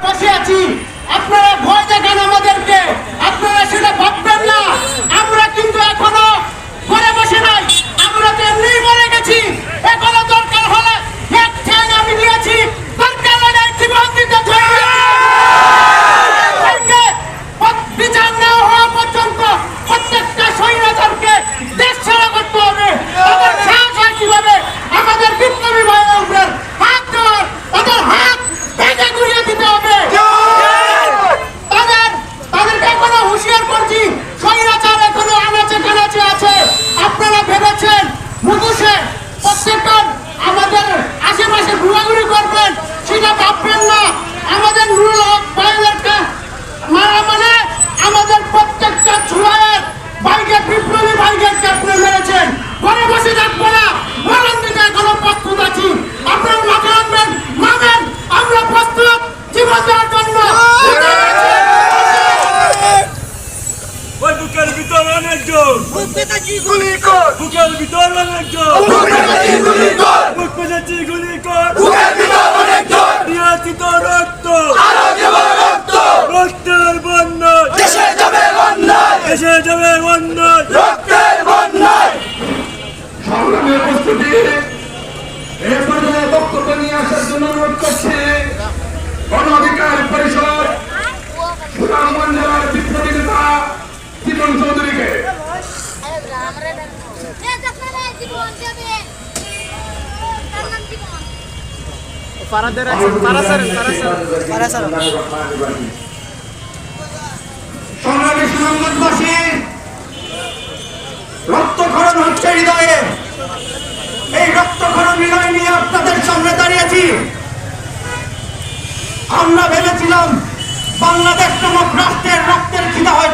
বসে আছি, আপনারা ভয় দেখান আমাদেরকে, আপনারা সেটা ভাববেন না। আমরা কিন্তু এখনো ঘরে বসে নাই, আমরা তো এমনিই মরে গেছি। এখনো দরকার হলে এক ঠ্যাং আমি দিয়েছি, দরকার হলে জীবন দিতে বিচার নেওয়া হওয়া পর্যন্ত প্রত্যেকটা স্বৈরাচারকে দেশ ছাড়া করতে হবে। তাদের সাহস হয় কিভাবে আমাদের বিপ্লবী ভাইদের হাত দেওয়ার, তাদের হাত ভেঙে গুড়িয়ে দিতে হবে। তাদেরকে এখনো হুঁশিয়ার করছি, স্বৈরাচার এখনো আনাচে কানাচে আছে। আপনারা ভেবেছেন মুখোশে প্রত্যেকজন আমাদের আশেপাশে ঘোরাঘুরি করবেন, সেটা ভাববেন না। আমাদের নুরুল হক ভাইদেরকে মারা মানে আমাদের প্রত্যেকটা ছুয়ায়ের ভাইকে, বিপ্লবী ভাইকে আপনি মেরেছেন। ঘরে বসে থাকবো না, মরণ দিতে এখনো প্রস্তুত আছি। আপনারা মাঠে আনবেন, নামেন, আমরা প্রস্তুত জীবন দেওয়ার জন্য। বুকের ভিতর অনেকজন, বুকের ভিতর অনেকজন, বুক পেতেছি গুলি কর, দিয়েছি তো রক্ত, রক্তের বন্যায় এসে যাবে বন্যায়, রক্তের বন্যায়। সংগ্রামের প্রস্তুতি এ পর্যায়ে বক্তব্য নিয়ে আসার জন্য অনুরোধ করছি গণ অধিকার পরিষদ সুনামগঞ্জ জেলার বিপ্লবী নেতা জীবন চৌধুরীকে। সংগ্রামী সুনামগঞ্জবাসী, রক্তক্ষরণ হচ্ছে হৃদয়ে। এই রক্তক্ষরণ হৃদয় নিয়ে আপনাদের সামনে দাঁড়িয়েছি। আমরা ভেবেছিলাম বাংলাদেশ নামক রাষ্ট্রের রক্তের খিদা হয়তো